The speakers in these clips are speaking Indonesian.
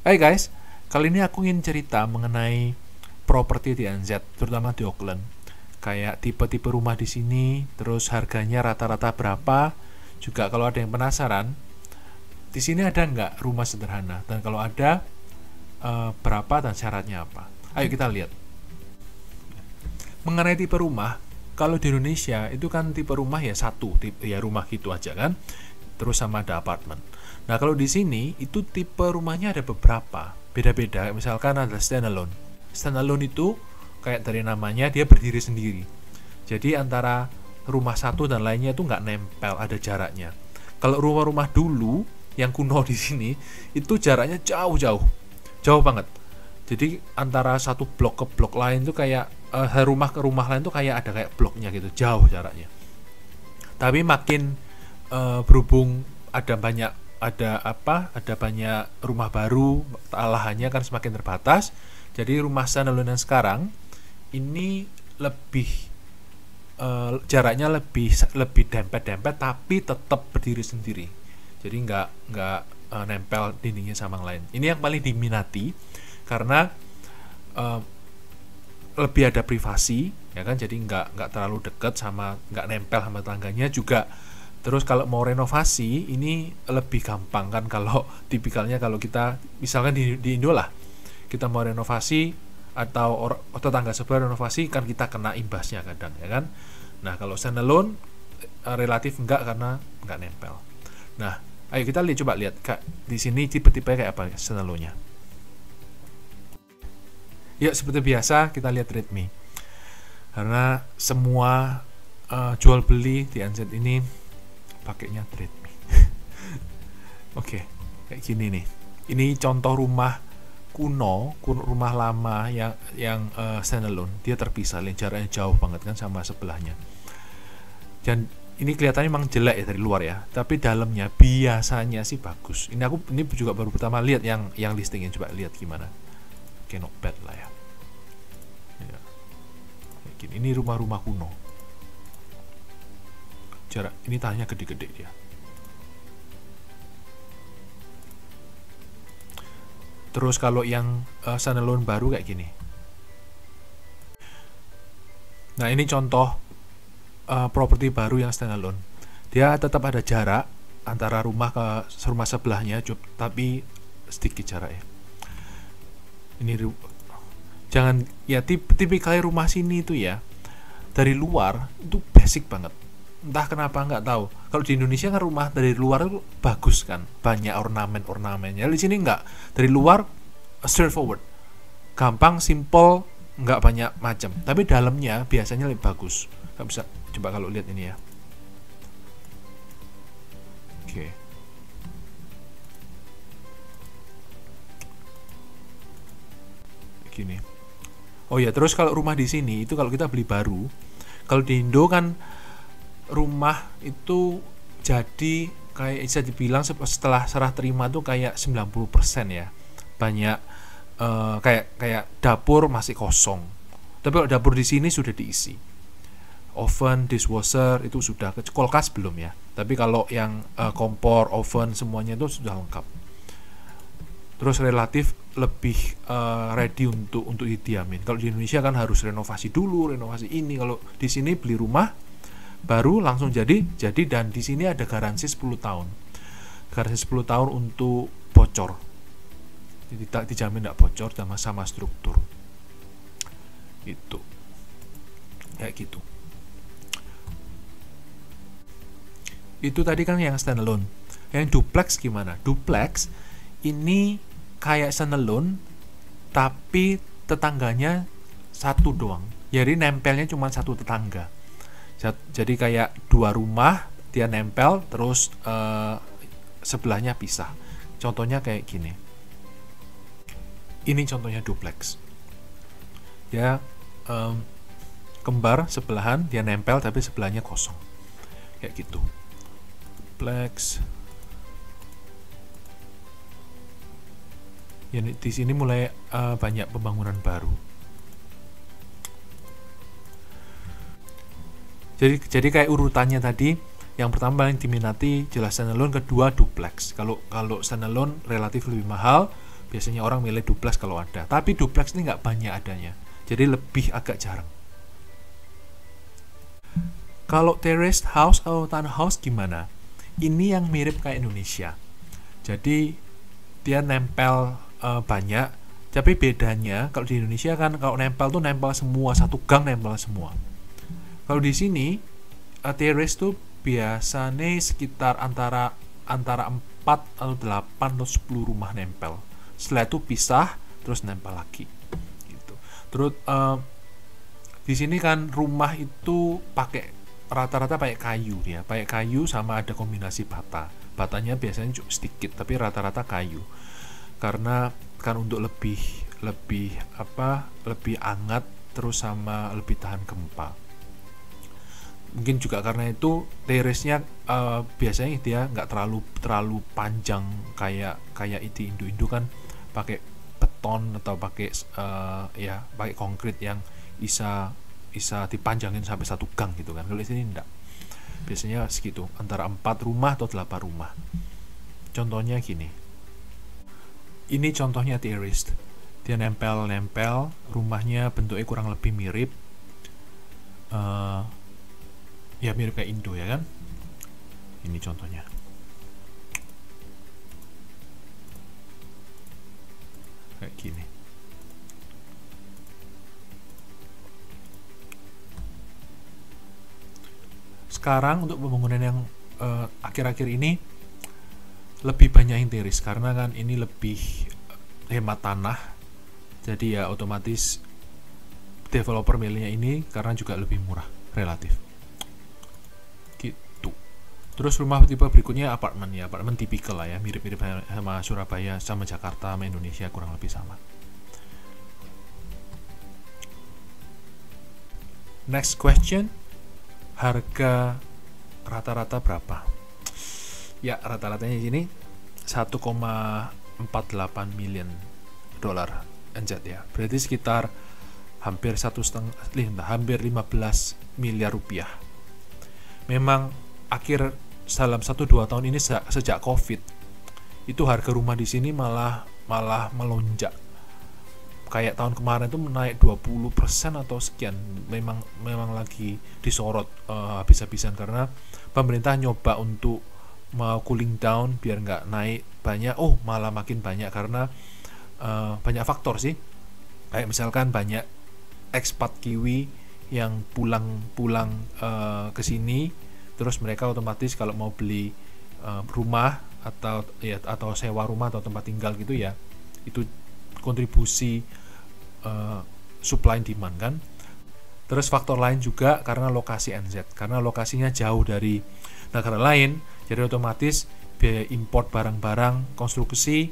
Hai guys, kali ini aku ingin cerita mengenai properti di NZ, terutama di Auckland. Kayak tipe-tipe rumah di sini, terus harganya rata-rata berapa. Juga kalau ada yang penasaran, di sini ada nggak rumah sederhana? Dan kalau ada, berapa dan syaratnya apa? Ayo kita lihat. Mengenai tipe rumah, kalau di Indonesia itu kan tipe rumah ya satu, tipe, ya rumah gitu aja kan. Terus sama ada apartemen. Nah, kalau di sini itu tipe rumahnya ada beberapa, beda-beda. Misalkan ada standalone. Standalone itu kayak dari namanya dia berdiri sendiri. Jadi antara rumah satu dan lainnya itu nggak nempel, ada jaraknya. Kalau rumah-rumah dulu yang kuno di sini itu jaraknya jauh banget. Jadi antara satu blok ke blok lain tuh kayak rumah ke rumah lain tuh kayak ada kayak bloknya gitu, jauh jaraknya. Tapi makin berhubung ada banyak rumah baru, lahannya kan semakin terbatas. Jadi rumah standalone yang sekarang ini lebih jaraknya lebih dempet-dempet tapi tetap berdiri sendiri. Jadi nggak nempel dindingnya sama yang lain. Ini yang paling diminati karena lebih ada privasi, ya kan? Jadi nggak terlalu dekat sama, nggak nempel sama tangganya juga. Terus kalau mau renovasi ini lebih gampang kan, kalau tipikalnya kalau kita misalkan di Indo lah, kita mau renovasi atau tetangga sebelah renovasi kan kita kena imbasnya kadang, ya kan. Nah, kalau standalone relatif enggak karena enggak nempel. Nah, ayo kita coba lihat Kak, di sini tipe-tipe kayak apa standalone-nya. Ya, seperti biasa kita lihat Redmi. Karena semua jual beli di NZ ini pakainya Redmi. Oke, kayak gini nih. Ini contoh rumah kuno, rumah lama yang standalone. Dia terpisah, jaraknya jauh banget kan sama sebelahnya. Dan ini kelihatannya memang jelek ya dari luar ya, tapi dalamnya biasanya sih bagus. Ini juga baru pertama lihat yang listingnya, coba lihat gimana. Oke, not bad lah ya. Kayak gini. Ini rumah-rumah kuno. Jarak ini tanahnya gede-gede dia. Terus kalau yang standalone baru kayak gini. Nah, ini contoh properti baru yang standalone. Dia tetap ada jarak antara rumah ke rumah sebelahnya, tapi sedikit jaraknya. Ini jangan ya tipikal rumah sini itu ya. Dari luar itu basic banget. Entah kenapa nggak tahu. Kalau di Indonesia kan rumah dari luar itu bagus kan, banyak ornamen-ornamennya. Di sini nggak, dari luar straightforward, gampang, simple, nggak banyak macam. Tapi dalamnya biasanya lebih bagus. Nggak bisa, coba kalau lihat ini ya. Oke. Gini. Oh ya, terus kalau rumah di sini itu kalau kita beli baru, kalau di Indo kan rumah itu jadi kayak bisa dibilang setelah serah terima tuh kayak 90% ya. Banyak kayak dapur masih kosong. Tapi kalau dapur di sini sudah diisi. Oven, dishwasher itu sudah, kulkas belum ya. Tapi kalau yang kompor, oven semuanya itu sudah lengkap. Terus relatif lebih ready untuk didiamin. Kalau di Indonesia kan harus renovasi dulu, renovasi ini. Kalau di sini beli rumah baru langsung jadi, dan di sini ada garansi 10 tahun. Garansi 10 tahun untuk bocor. Jadi tak dijamin tidak bocor sama struktur. Itu. Kayak gitu. Itu tadi kan yang standalone. Yang duplex gimana? Duplex ini kayak standalone tapi tetangganya satu doang. Jadi nempelnya cuma satu tetangga. Jadi kayak dua rumah dia nempel, terus sebelahnya pisah. Contohnya kayak gini. Ini contohnya duplex. Dia kembar sebelahan, dia nempel tapi sebelahnya kosong. Kayak gitu. Duplex. Ya, di sini mulai banyak pembangunan baru. Jadi kayak urutannya tadi, yang pertama paling diminati jelas standalone, kedua duplex. Kalau standalone relatif lebih mahal, Biasanya orang milih duplex kalau ada, tapi duplex ini nggak banyak adanya, jadi lebih agak jarang. Kalau terraced house atau townhouse gimana? Ini yang mirip kayak Indonesia. Jadi dia nempel banyak, tapi bedanya kalau di Indonesia kan kalau nempel tuh nempel semua, satu gang nempel semua. Kalau di sini terrace tuh biasanya sekitar antara 4 atau 8 atau 10 rumah nempel. Setelah itu pisah terus nempel lagi gitu. Terus di sini kan rumah itu rata-rata pakai kayu ya, pakai kayu sama ada kombinasi bata. Batanya biasanya cuma sedikit tapi rata-rata kayu. Karena kan untuk lebih hangat terus sama lebih tahan gempa. Mungkin juga karena itu terrace-nya biasanya dia nggak terlalu panjang kayak di Indo kan pakai beton atau pakai pakai konkrit yang bisa dipanjangin sampai 1 gang gitu kan. Kalau di sini enggak. Biasanya segitu, antara 4 rumah atau 8 rumah. Contohnya gini. Ini contohnya terrace. Dia nempel, rumahnya bentuknya kurang lebih mirip mirip kayak Indo ya kan. Ini contohnya. Kayak gini. Sekarang untuk pembangunan yang akhir-akhir ini lebih banyak yang terrace karena kan ini lebih hemat tanah. Jadi ya otomatis developer milihnya ini karena juga lebih murah relatif. Gitu. Terus rumah tipe berikutnya apartemen ya, apartemen tipikal lah ya, mirip-mirip sama Surabaya, sama Jakarta, sama Indonesia kurang lebih sama. Next question, harga rata-rata berapa? Ya rata-ratanya di sini 1,48 million dolar NZ ya, berarti sekitar hampir 15 miliar rupiah. Memang dalam 1-2 tahun ini sejak COVID itu harga rumah di sini malah melonjak. Kayak tahun kemarin itu naik 20% atau sekian. Memang lagi disorot habis-habisan karena pemerintah nyoba untuk mau cooling down biar nggak naik banyak. Malah makin banyak karena banyak faktor sih. Kayak misalkan banyak ekspat Kiwi yang pulang ke sini, terus mereka otomatis kalau mau beli rumah atau sewa rumah atau tempat tinggal gitu ya, itu kontribusi supply and demand kan. Terus faktor lain juga karena lokasi NZ, karena lokasinya jauh dari negara lain, jadi otomatis biaya import barang-barang konstruksi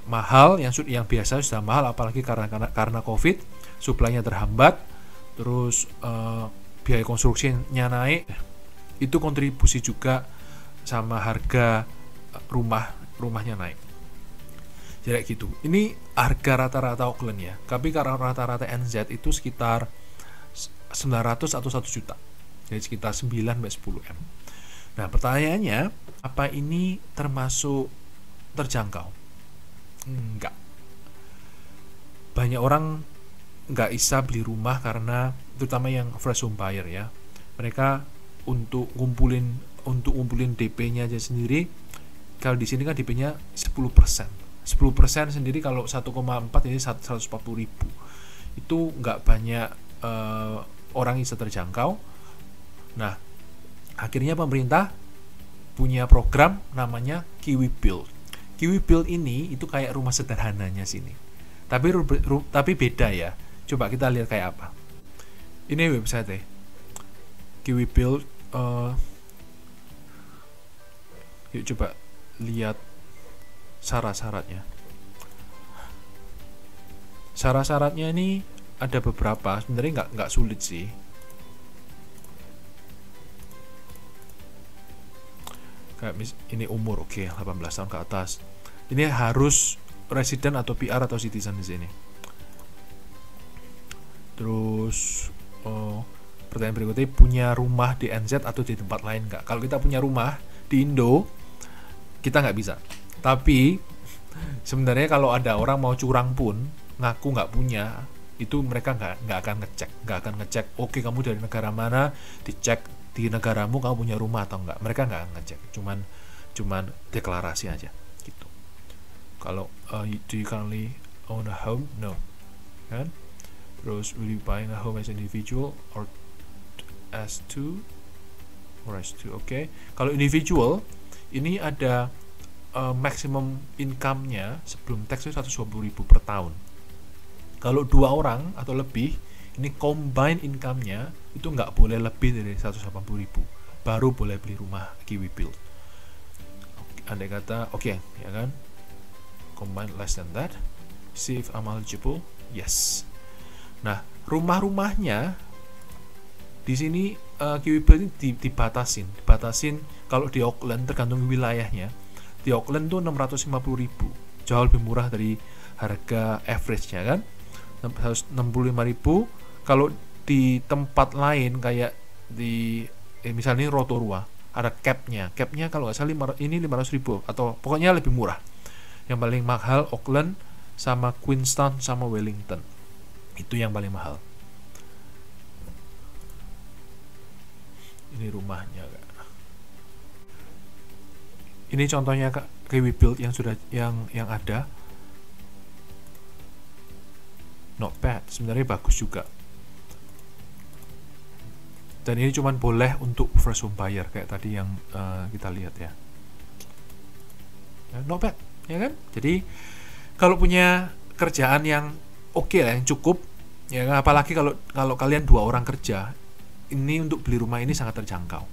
mahal, yang biasa sudah mahal, apalagi karena COVID, supply-nya terhambat, terus biaya konstruksinya naik, itu kontribusi juga sama harga rumahnya naik. Jadi gitu. Ini harga rata-rata Auckland ya. Tapi karena rata-rata NZ itu sekitar 900 atau 1 juta. Jadi sekitar 9-10 M. Nah, pertanyaannya, apa ini termasuk terjangkau? Enggak. Banyak orang nggak bisa beli rumah karena terutama yang fresh home buyer ya. Mereka untuk ngumpulin DP-nya aja sendiri, kalau di sini kan DP-nya 10%. 10% sendiri kalau 1,4 ini 140.000. Itu nggak banyak orang yang bisa terjangkau. Nah, akhirnya pemerintah punya program namanya Kiwi Build. Kiwi Build ini itu kayak rumah sederhananya sini. Tapi beda ya. Coba kita lihat kayak apa. Ini website Kiwi Build. Yuk coba lihat syarat-syaratnya. Syarat-syaratnya ini ada beberapa, sebenarnya nggak sulit sih. Kayak ini umur, oke, 18 tahun ke atas. Ini harus resident atau PR atau citizen di sini. Terus pertanyaan berikutnya, punya rumah di NZ atau di tempat lain nggak? Kalau kita punya rumah di Indo, kita nggak bisa. Tapi Sebenarnya kalau ada orang mau curang pun ngaku nggak punya, itu mereka nggak akan ngecek oke kamu dari negara mana, dicek di negaramu kamu punya rumah atau enggak, mereka nggak ngecek, cuman deklarasi aja gitu. Kalau do you currently own a home? No, kan? Terus will you buying a home as individual or as two or as two? Oke. Kalau individual ini ada maximum income-nya sebelum tax itu 120.000 per tahun. Kalau 2 orang atau lebih, ini combine income-nya itu nggak boleh lebih dari 180.000, baru boleh beli rumah KiwiBuild. Andai kata oke, ya kan, combine less than that, see if I'm eligible, yes. Nah, rumah-rumahnya di sini KiwiBuild ini dibatasin kalau di Auckland tergantung wilayahnya. Di Auckland tuh 650.000, jauh lebih murah dari harga average-nya kan, 165.000. Kalau di tempat lain kayak di misalnya Rotorua ada capnya kalau nggak salah ini 500.000 atau pokoknya lebih murah. Yang paling mahal Auckland sama Queenstown sama Wellington, itu yang paling mahal. Ini rumahnya Kak. Ini contohnya Kak, KiwiBuild yang sudah yang ada. Not bad, sebenarnya bagus juga. Dan ini cuman boleh untuk first home buyer kayak tadi yang kita lihat ya. Not bad, ya kan? Jadi kalau punya kerjaan yang oke lah, yang cukup, ya apalagi kalau kalian 2 orang kerja, ini untuk beli rumah ini sangat terjangkau.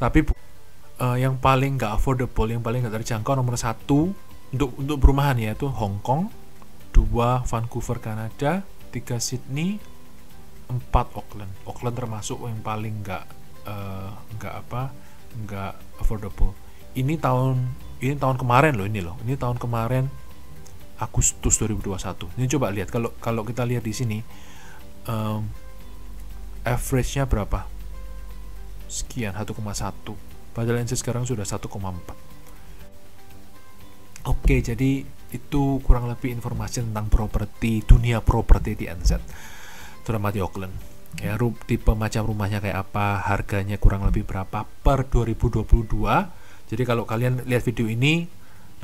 Tapi yang paling nggak affordable, yang paling nggak terjangkau nomor 1 untuk perumahan ya itu Hong Kong, 2 Vancouver Kanada, 3 Sydney, 4 Auckland. Auckland termasuk yang paling nggak affordable. Ini tahun kemarin loh, ini tahun kemarin Agustus 2021. Ini coba lihat kalau kita lihat di sini average-nya berapa? Sekian 1,1. Padahal NZ sekarang sudah 1,4. Oke, jadi itu kurang lebih informasi tentang dunia properti di NZ, terutama di Auckland. Ya, tipe macam rumahnya kayak apa, harganya kurang lebih berapa per 2022. Jadi kalau kalian lihat video ini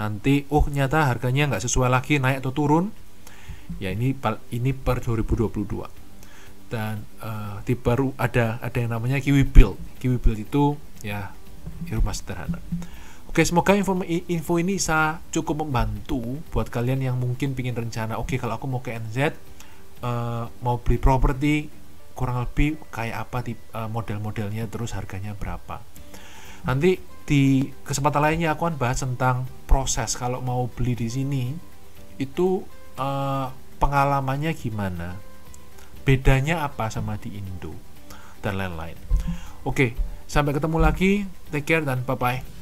nanti, ternyata harganya nggak sesuai lagi, naik atau turun, ya ini per 2022. Dan tipe ada yang namanya KiwiBuild itu ya rumah sederhana. Oke, semoga info ini bisa cukup membantu buat kalian yang mungkin pingin rencana, oke kalau aku mau ke NZ, mau beli properti, kurang lebih kayak apa model-modelnya, terus harganya berapa. Nanti di kesempatan lainnya aku akan bahas tentang proses kalau mau beli di sini itu pengalamannya gimana, bedanya apa sama di Indo, dan lain-lain. Oke, sampai ketemu lagi, take care dan bye-bye.